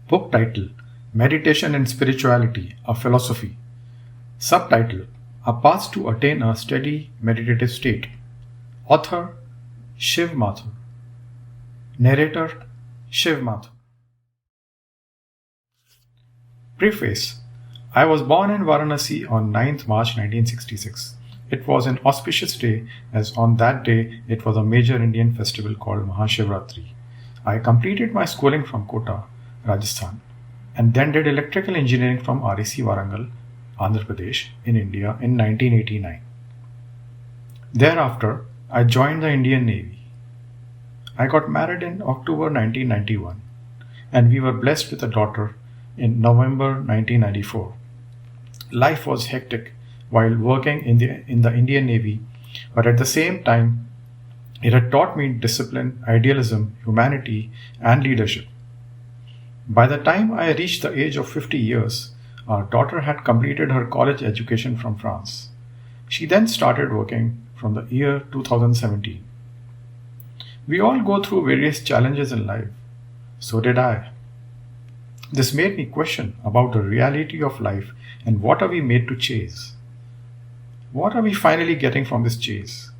Book title: Meditation and Spirituality, a Philosophy. Subtitle: A Path to Attain a Steady Meditative State. Author: Shiv Mathur. Narrator: Shiv Mathur. Preface. I was born in Varanasi on 9th March 1966. It was an auspicious day, as on that day it was a major Indian festival called Mahashivratri. I completed my schooling from Kota, Rajasthan, and then did electrical engineering from REC Warangal, Andhra Pradesh, in India in 1989. Thereafter, I joined the Indian Navy. I got married in October 1991, and we were blessed with a daughter in November 1994. Life was hectic while working in the Indian Navy, but at the same time, it had taught me discipline, idealism, humanity, and leadership. By the time I reached the age of 50 years, our daughter had completed her college education from France. She then started working from the year 2017. We all go through various challenges in life. So did I. This made me question about the reality of life and what are we made to chase? What are we finally getting from this chase?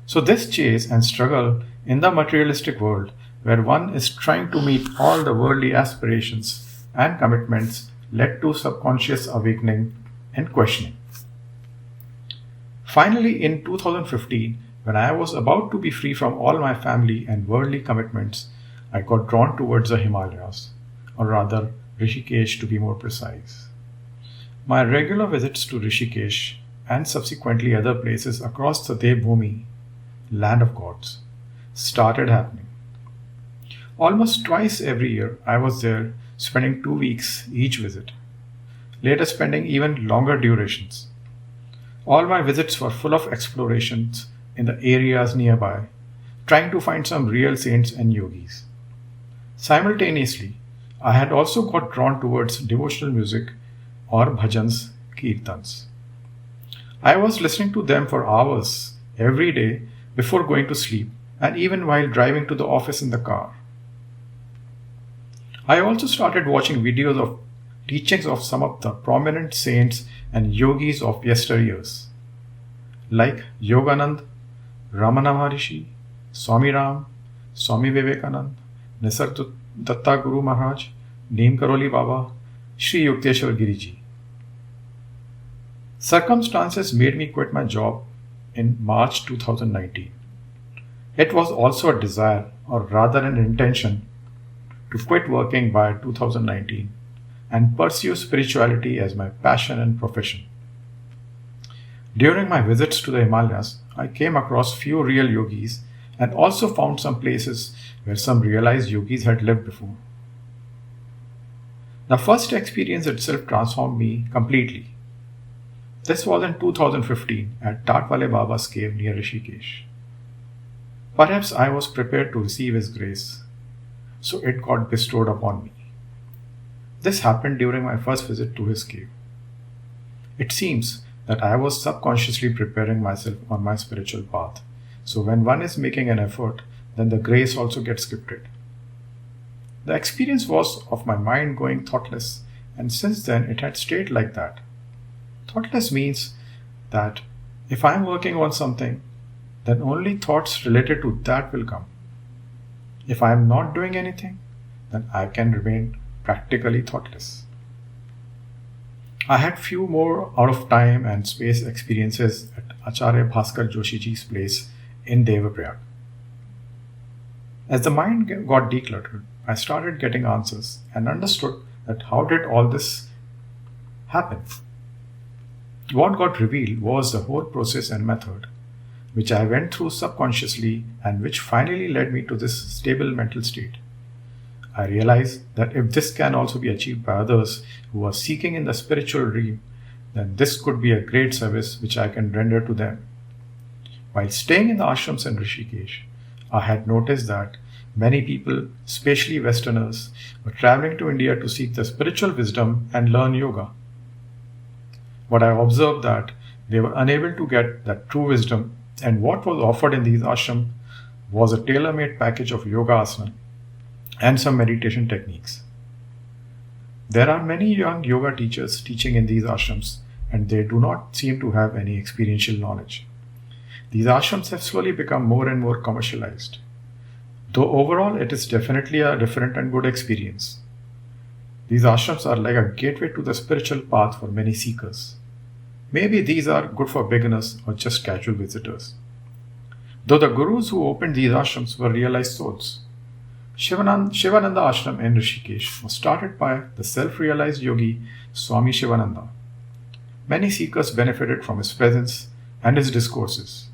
So this chase and struggle in the materialistic world, where one is trying to meet all the worldly aspirations and commitments, led to subconscious awakening and questioning. Finally, in 2015, when I was about to be free from all my family and worldly commitments, I got drawn towards the Himalayas, or rather Rishikesh to be more precise. My regular visits to Rishikesh and subsequently other places across the Devbhumi, land of gods, started happening. Almost twice every year, I was there, spending 2 weeks each visit, later spending even longer durations. All my visits were full of explorations in the areas nearby, trying to find some real saints and yogis. Simultaneously, I had also got drawn towards devotional music or bhajans, kirtans. I was listening to them for hours every day before going to sleep and even while driving to the office in the car. I also started watching videos of teachings of some of the prominent saints and yogis of yesteryears, like Yoganand, Ramana Maharishi, Swami Ram, Swami Vivekanand, Nisargadatta Guru Maharaj, Neem Karoli Baba, Sri Yukteswar Giriji. Circumstances made me quit my job in March 2019. It was also a desire, or rather an intention, to quit working by 2019 and pursue spirituality as my passion and profession. During my visits to the Himalayas, I came across few real yogis and also found some places where some realized yogis had lived before. The first experience itself transformed me completely. This was in 2015 at Tatwale Baba's cave near Rishikesh. Perhaps I was prepared to receive his grace, so it got bestowed upon me. This happened during my first visit to his cave. It seems that I was subconsciously preparing myself on my spiritual path, so when one is making an effort, then the grace also gets gifted. The experience was of my mind going thoughtless, and since then it had stayed like that. Thoughtless means that if I am working on something, then only thoughts related to that will come. If I am not doing anything, then I can remain practically thoughtless. I had few more out of time and space experiences at Acharya Bhaskar Joshiji's place in Devaprayag. As the mind got decluttered, I started getting answers and understood that how did all this happen. What got revealed was the whole process and method, which I went through subconsciously and which finally led me to this stable mental state. I realized that if this can also be achieved by others who are seeking in the spiritual realm, then this could be a great service which I can render to them. While staying in the ashrams in Rishikesh, I had noticed that many people, especially Westerners, were traveling to India to seek the spiritual wisdom and learn yoga. But I observed that they were unable to get that true wisdom, and what was offered in these ashrams was a tailor-made package of yoga asana and some meditation techniques. There are many young yoga teachers teaching in these ashrams, and they do not seem to have any experiential knowledge. These ashrams have slowly become more and more commercialized. Though overall it is definitely a different and good experience. These ashrams are like a gateway to the spiritual path for many seekers. Maybe these are good for beginners or just casual visitors. Though the gurus who opened these ashrams were realized souls. Shivananda Ashram in Rishikesh was started by the self-realized yogi Swami Shivananda. Many seekers benefited from his presence and his discourses.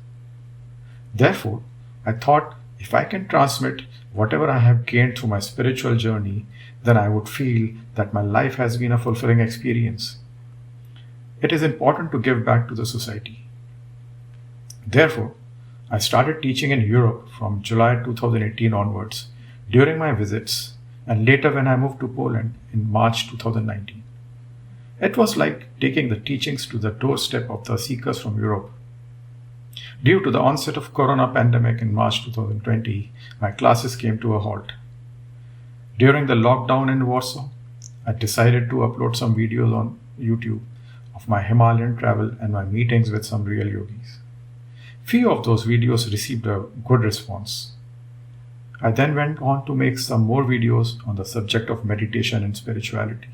Therefore, I thought if I can transmit whatever I have gained through my spiritual journey, then I would feel that my life has been a fulfilling experience. It is important to give back to the society. Therefore, I started teaching in Europe from July 2018 onwards during my visits and later when I moved to Poland in March 2019. It was like taking the teachings to the doorstep of the seekers from Europe. Due to the onset of corona pandemic in March 2020, my classes came to a halt. During the lockdown in Warsaw, I decided to upload some videos on YouTube of my Himalayan travel and my meetings with some real yogis. Few of those videos received a good response. I then went on to make some more videos on the subject of meditation and spirituality.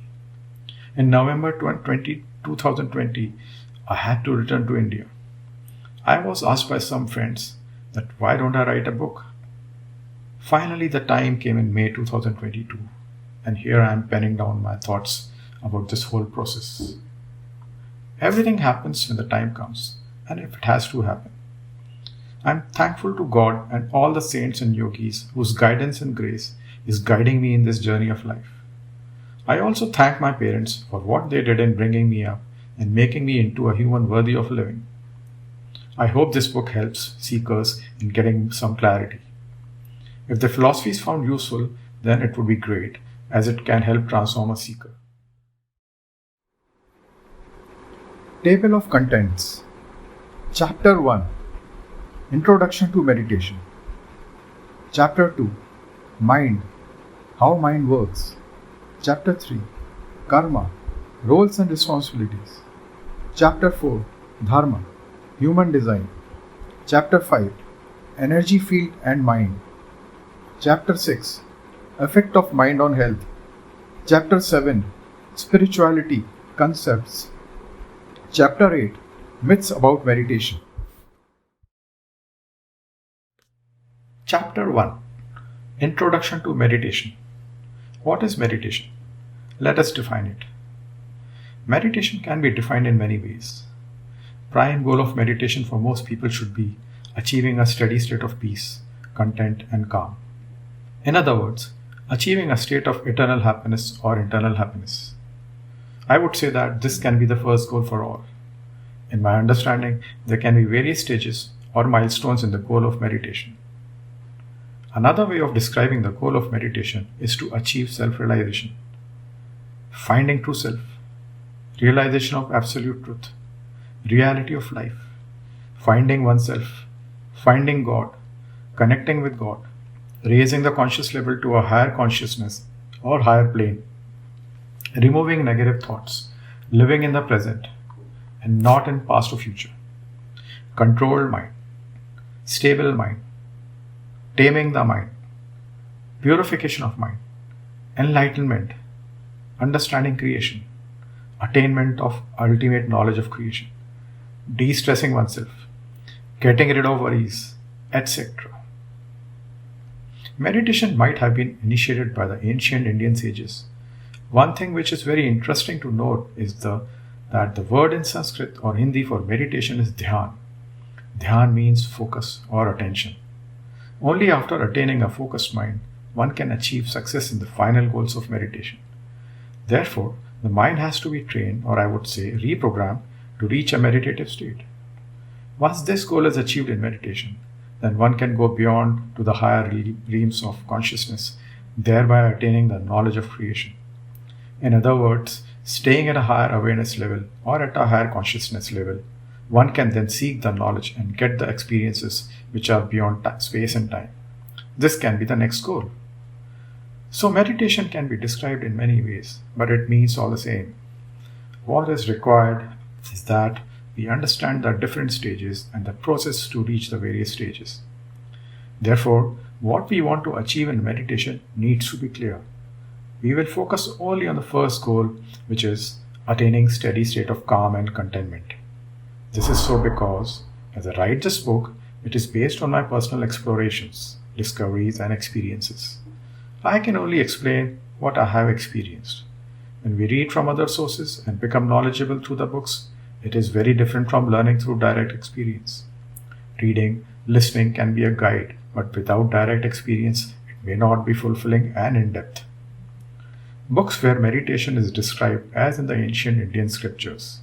In November 2020, I had to return to India. I was asked by some friends that why don't I write a book? Finally, the time came in May 2022, and here I am penning down my thoughts about this whole process. Everything happens when the time comes, and if it has to happen. I am thankful to God and all the saints and yogis whose guidance and grace is guiding me in this journey of life. I also thank my parents for what they did in bringing me up and making me into a human worthy of living. I hope this book helps seekers in getting some clarity. If the philosophy is found useful, then it would be great, as it can help transform a seeker. Table of Contents. Chapter 1. Introduction to Meditation. Chapter 2. Mind. How mind works. Chapter 3. Karma. Roles and responsibilities. Chapter 4. Dharma. Human design. Chapter 5. Energy field and mind. Chapter 6. Effect of mind on health. Chapter 7. Spirituality. Concepts. Chapter 8. Myths about meditation. Chapter 1. Introduction to Meditation. What is meditation? Let us define it. Meditation can be defined in many ways. Prime goal of meditation for most people should be achieving a steady state of peace, content, and calm. In other words, achieving a state of eternal happiness or internal happiness. I would say that this can be the first goal for all. In my understanding, there can be various stages or milestones in the goal of meditation. Another way of describing the goal of meditation is to achieve self-realization, finding true self, realization of absolute truth, reality of life, finding oneself, finding God, connecting with God, raising the conscious level to a higher consciousness or higher plane, removing negative thoughts, living in the present and not in past or future, controlled mind, stable mind, taming the mind, purification of mind, enlightenment, understanding creation, attainment of ultimate knowledge of creation, de-stressing oneself, getting rid of worries, etc. Meditation might have been initiated by the ancient Indian sages. One thing which is very interesting to note is that the word in Sanskrit or Hindi for meditation is dhyan. Dhyan means focus or attention. Only after attaining a focused mind, one can achieve success in the final goals of meditation. Therefore, the mind has to be trained, or I would say reprogrammed, to reach a meditative state. Once this goal is achieved in meditation, then one can go beyond to the higher realms of consciousness, thereby attaining the knowledge of creation. In other words, staying at a higher awareness level or at a higher consciousness level, one can then seek the knowledge and get the experiences which are beyond space and time. This can be the next goal. So meditation can be described in many ways, but it means all the same. What is required is that we understand the different stages and the process to reach the various stages. Therefore, what we want to achieve in meditation needs to be clear. We will focus only on the first goal, which is attaining steady state of calm and contentment. This is so because, as I write this book, it is based on my personal explorations, discoveries, and experiences. I can only explain what I have experienced. When we read from other sources and become knowledgeable through the books, it is very different from learning through direct experience. Reading, listening can be a guide, but without direct experience, it may not be fulfilling and in-depth. Books where meditation is described as in the ancient Indian scriptures.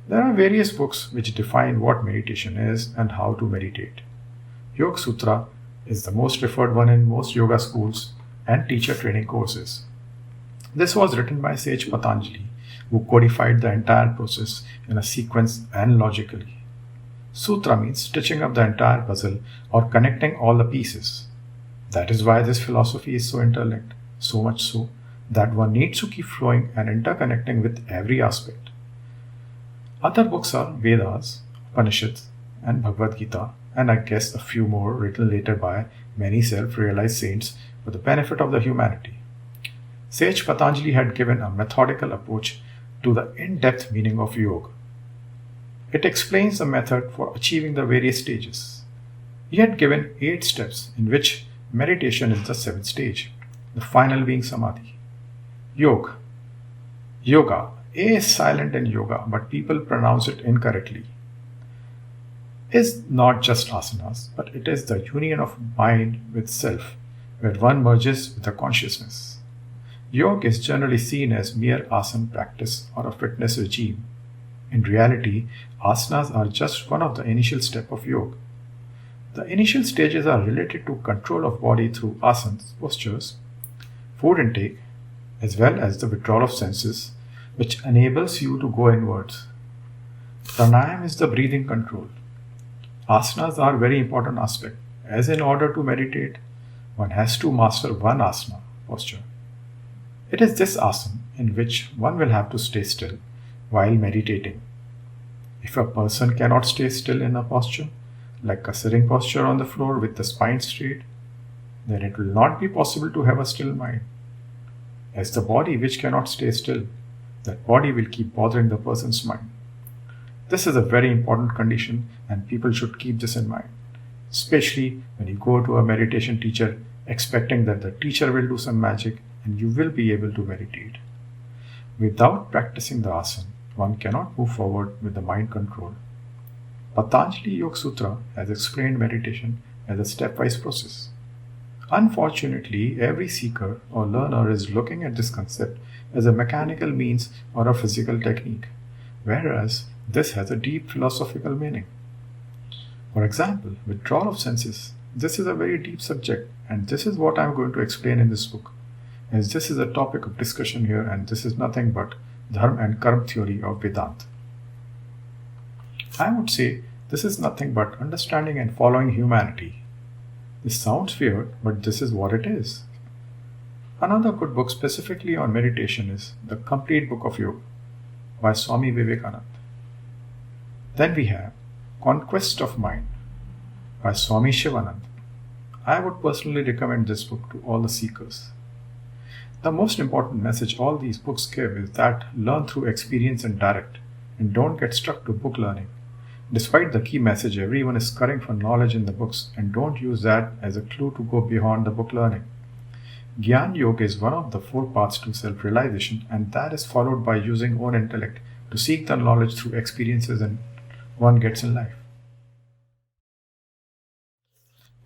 There are various books which define what meditation is and how to meditate. Yoga Sutra is the most referred one in most yoga schools and teacher training courses. This was written by sage Patanjali, who codified the entire process in a sequence and logically. Sutra means stitching up the entire puzzle or connecting all the pieces. That is why this philosophy is so interlinked, so much so that one needs to keep flowing and interconnecting with every aspect. Other books are Vedas, Upanishads, and Bhagavad Gita, and I guess a few more written later by many self-realized saints for the benefit of the humanity. Sage Patanjali had given a methodical approach to the in-depth meaning of yoga. It explains the method for achieving the various stages. He had given 8 steps, in which meditation is the 7th stage, the final being samadhi. Yoga. A is silent in yoga, but people pronounce it incorrectly. Is not just asanas, but it is the union of mind with self, where one merges with the consciousness. Yoga is generally seen as mere asana practice or a fitness regime. In reality, asanas are just one of the initial steps of yoga. The initial stages are related to control of body through asanas, postures, food intake, as well as the withdrawal of senses, which enables you to go inwards. Pranayam is the breathing control. Asanas are a very important aspect, as in order to meditate, one has to master one asana, posture. It is this asana in which one will have to stay still while meditating. If a person cannot stay still in a posture, like a sitting posture on the floor with the spine straight, then it will not be possible to have a still mind. As the body which cannot stay still, that body will keep bothering the person's mind. This is a very important condition and people should keep this in mind, especially when you go to a meditation teacher expecting that the teacher will do some magic and you will be able to meditate. Without practicing the asana, one cannot move forward with the mind control. Patanjali Yoga Sutra has explained meditation as a stepwise process. Unfortunately, every seeker or learner is looking at this concept as a mechanical means or a physical technique, whereas this has a deep philosophical meaning. For example, withdrawal of senses. This is a very deep subject, and this is what I am going to explain in this book, as this is a topic of discussion here, and this is nothing but Dharma and Karma theory of Vedanta. I would say this is nothing but understanding and following humanity. This sounds weird, but this is what it is. Another good book specifically on meditation is The Complete Book of Yoga by Swami Vivekananda. Then we have Conquest of Mind by Swami Shivananda. I would personally recommend this book to all the seekers. The most important message all these books give is that learn through experience and direct, and don't get stuck to book learning. Despite the key message, everyone is scurrying for knowledge in the books, and don't use that as a clue to go beyond the book learning. Gyan Yoga is one of the 4 paths to self-realization, and that is followed by using own intellect to seek the knowledge through experiences and one gets in life.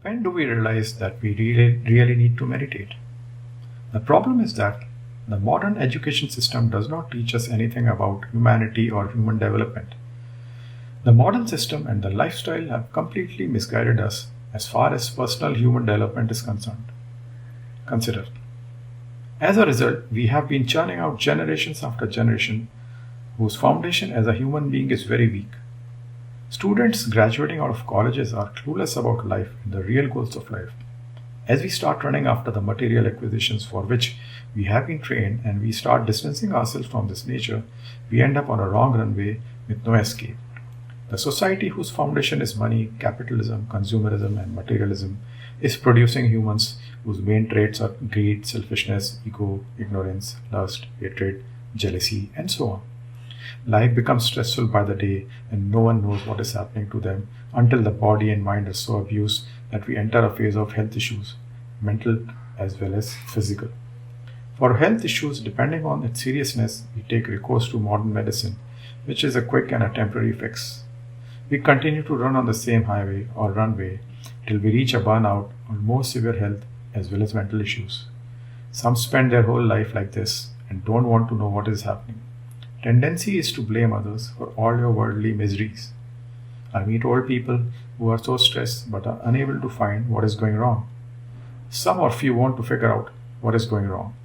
When do we realize that we really need to meditate? The problem is that the modern education system does not teach us anything about humanity or human development. The modern system and the lifestyle have completely misguided us as far as personal human development is concerned. Consider. As a result, we have been churning out generations after generation whose foundation as a human being is very weak. Students graduating out of colleges are clueless about life and the real goals of life. As we start running after the material acquisitions for which we have been trained and we start distancing ourselves from this nature, we end up on a wrong runway with no escape. The society whose foundation is money, capitalism, consumerism, and materialism is producing humans whose main traits are greed, selfishness, ego, ignorance, lust, hatred, jealousy, and so on. Life becomes stressful by the day, and no one knows what is happening to them until the body and mind are so abused that we enter a phase of health issues, mental as well as physical. For health issues, depending on its seriousness, we take recourse to modern medicine, which is a quick and a temporary fix. We continue to run on the same highway or runway till we reach a burnout or more severe health as well as mental issues. Some spend their whole life like this and don't want to know what is happening. Tendency is to blame others for all your worldly miseries. I meet old people who are so stressed but are unable to find what is going wrong. Some or few want to figure out what is going wrong,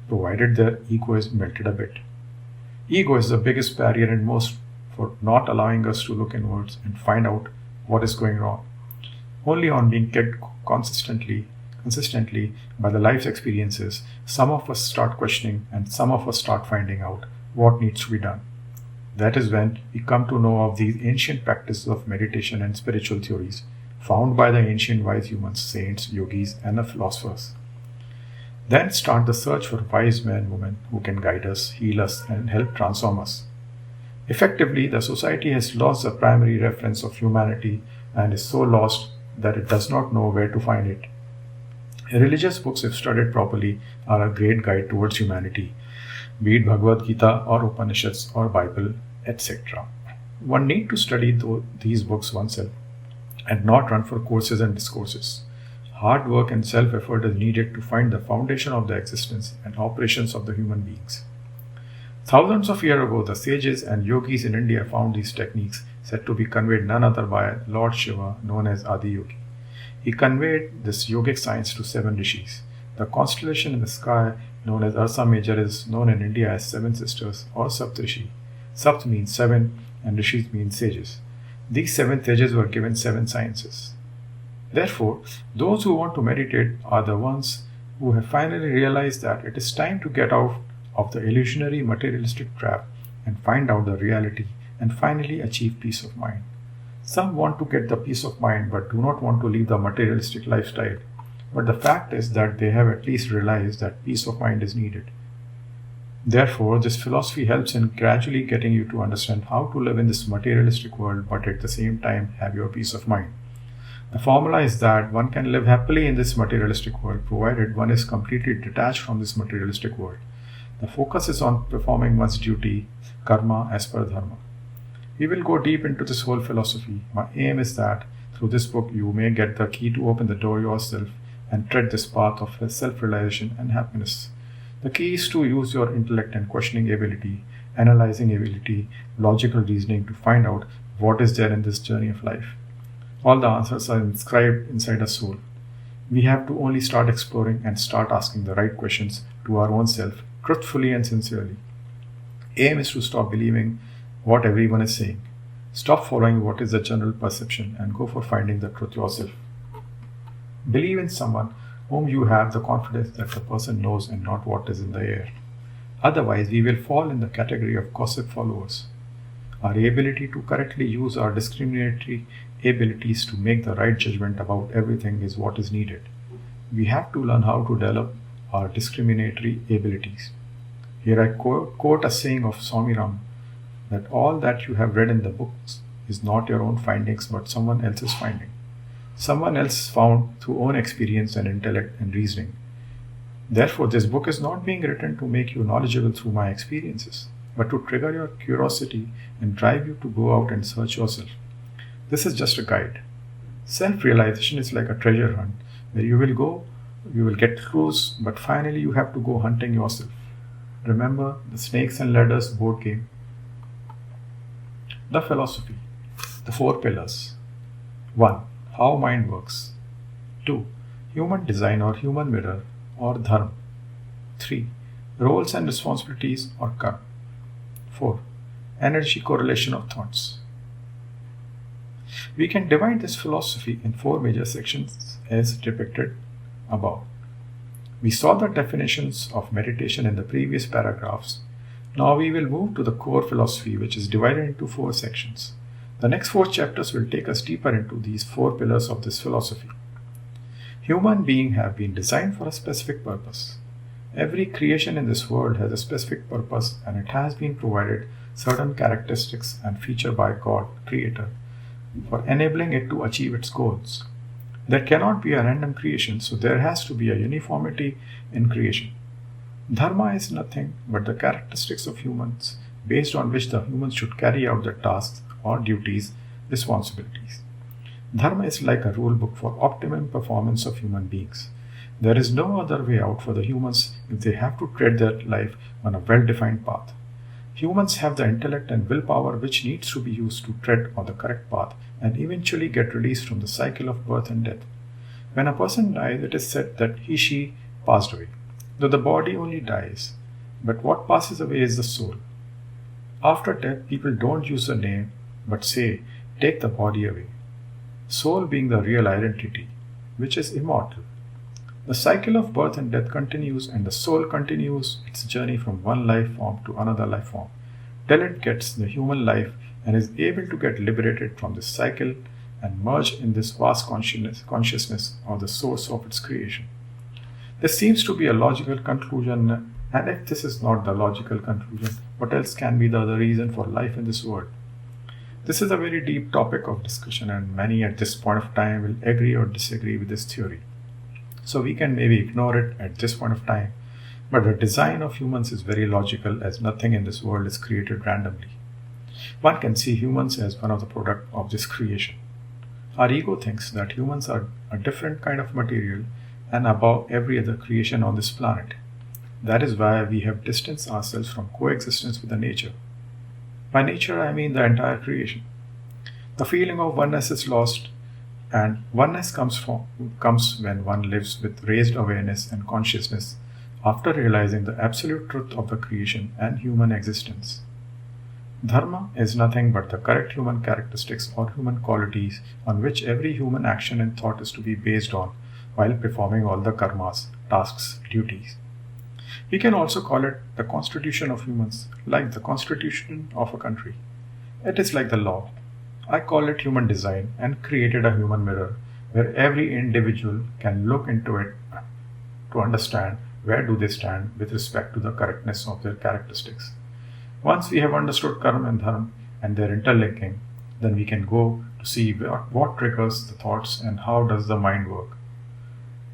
provided their ego is melted a bit. Ego is the biggest barrier and most for not allowing us to look inwards and find out what is going wrong. Only on being kept consistently by the life's experiences, some of us start questioning and some of us start finding out what needs to be done. That is when we come to know of these ancient practices of meditation and spiritual theories found by the ancient wise humans, saints, yogis, and the philosophers. Then start the search for wise men and women who can guide us, heal us, and help transform us. Effectively, the society has lost the primary reference of humanity and is so lost that it does not know where to find it. Religious books, if studied properly, are a great guide towards humanity, be it Bhagavad Gita or Upanishads or Bible, etc. One need to study these books oneself and not run for courses and discourses. Hard work and self-effort is needed to find the foundation of the existence and operations of the human beings. Thousands of years ago, the sages and yogis in India found these techniques said to be conveyed none other by Lord Shiva, known as Adi Yogi. He conveyed this yogic science to 7 rishis. The constellation in the sky, known as Ursa Major, is known in India as 7 sisters or Saptrishi. Sapt means 7 and rishis means sages. These 7 sages were given 7 sciences. Therefore, those who want to meditate are the ones who have finally realized that it is time to get out of the illusionary materialistic trap and find out the reality and finally achieve peace of mind. Some want to get the peace of mind but do not want to leave the materialistic lifestyle. But the fact is that they have at least realized that peace of mind is needed. Therefore, this philosophy helps in gradually getting you to understand how to live in this materialistic world but at the same time have your peace of mind. The formula is that one can live happily in this materialistic world provided one is completely detached from this materialistic world. The focus is on performing one's duty, karma as per dharma. We will go deep into this whole philosophy. My aim is that through this book you may get the key to open the door yourself and tread this path of self-realization and happiness. The key is to use your intellect and questioning ability, analyzing ability, logical reasoning to find out what is there in this journey of life. All the answers are inscribed inside a soul. We have to only start exploring and start asking the right questions to our own self, truthfully and sincerely. Aim is to stop believing what everyone is saying. Stop following what is the general perception and go for finding the truth yourself. Believe in someone whom you have the confidence that the person knows and not what is in the air. Otherwise, we will fall in the category of gossip followers. Our ability to correctly use our discriminatory abilities to make the right judgment about everything is what is needed. We have to learn how to develop our discriminatory abilities. Here I quote a saying of Swami Ram that all that you have read in the books is not your own findings but someone else's finding. Someone else found through own experience and intellect and reasoning. Therefore, this book is not being written to make you knowledgeable through my experiences, but to trigger your curiosity and drive you to go out and search yourself. This is just a guide. Self-realization is like a treasure hunt where you will go, you will get clues, but finally you have to go hunting yourself. Remember the snakes and ladders board game? The philosophy. The 4 pillars. 1. How mind works. 2. Human design or human mirror or dharma. 3. Roles and responsibilities or karma. 4. Energy correlation of thoughts. We can divide this philosophy in 4 major sections as depicted above. We saw the definitions of meditation in the previous paragraphs. Now we will move to the core philosophy, which is divided into 4 sections. The next 4 chapters will take us deeper into these 4 pillars of this philosophy. Human beings have been designed for a specific purpose. Every creation in this world has a specific purpose, and it has been provided certain characteristics and feature by God, Creator, for enabling it to achieve its goals. There cannot be a random creation, so there has to be a uniformity in creation. Dharma is nothing but the characteristics of humans based on which the humans should carry out their tasks or duties, responsibilities. Dharma is like a rule book for optimum performance of human beings. There is no other way out for the humans if they have to tread their life on a well defined path. Humans have the intellect and willpower which needs to be used to tread on the correct path and eventually get released from the cycle of birth and death. When a person dies, it is said that she passed away, though the body only dies. But what passes away is the soul. After death, people don't use the name but say, take the body away. Soul being the real identity, which is immortal. The cycle of birth and death continues, and the soul continues its journey from one life form to another life form till it gets the human life and is able to get liberated from this cycle and merge in this vast consciousness of the source of its creation. This seems to be a logical conclusion, and if this is not the logical conclusion, what else can be the other reason for life in this world? This is a very deep topic of discussion, and many at this point of time will agree or disagree with this theory. So we can maybe ignore it at this point of time, but the design of humans is very logical, as nothing in this world is created randomly. One can see humans as one of the product of this creation. Our ego thinks that humans are a different kind of material and above every other creation on this planet. That is why we have distanced ourselves from coexistence with the nature. By nature, I mean the entire creation. The feeling of oneness is lost, and oneness comes when one lives with raised awareness and consciousness after realizing the absolute truth of the creation and human existence. Dharma is nothing but the correct human characteristics or human qualities on which every human action and thought is to be based on while performing all the karmas, tasks, duties. We can also call it the constitution of humans, like the constitution of a country. It is like the law. I call it human design and created a human mirror where every individual can look into it to understand where do they stand with respect to the correctness of their characteristics. Once we have understood karma and dharma and their interlinking, then we can go to see what triggers the thoughts and how does the mind work.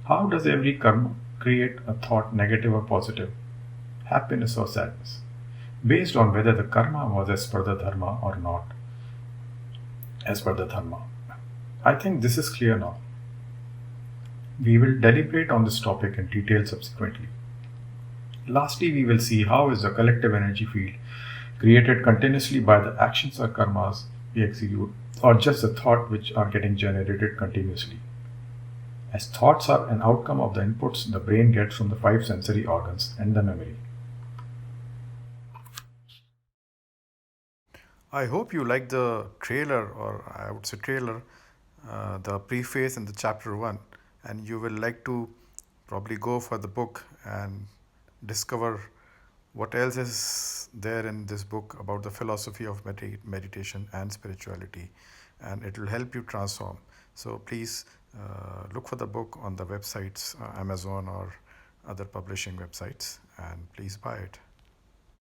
How does every karma create a thought, negative or positive, happiness or sadness, based on whether the karma was as per the dharma or not as per the dharma. I think this is clear now. We will deliberate on this topic in detail subsequently. Lastly, we will see how is the collective energy field created continuously by the actions or karmas we execute, or just the thought which are getting generated continuously. As thoughts are an outcome of the inputs the brain gets from the 5 sensory organs and the memory. I hope you like the trailer, or I would say trailer, the preface and the chapter 1, and you will like to probably go for the book and discover what else is there in this book about the philosophy of meditation and spirituality, and it will help you transform. So please look for the book on the websites, Amazon or other publishing websites, and please buy it.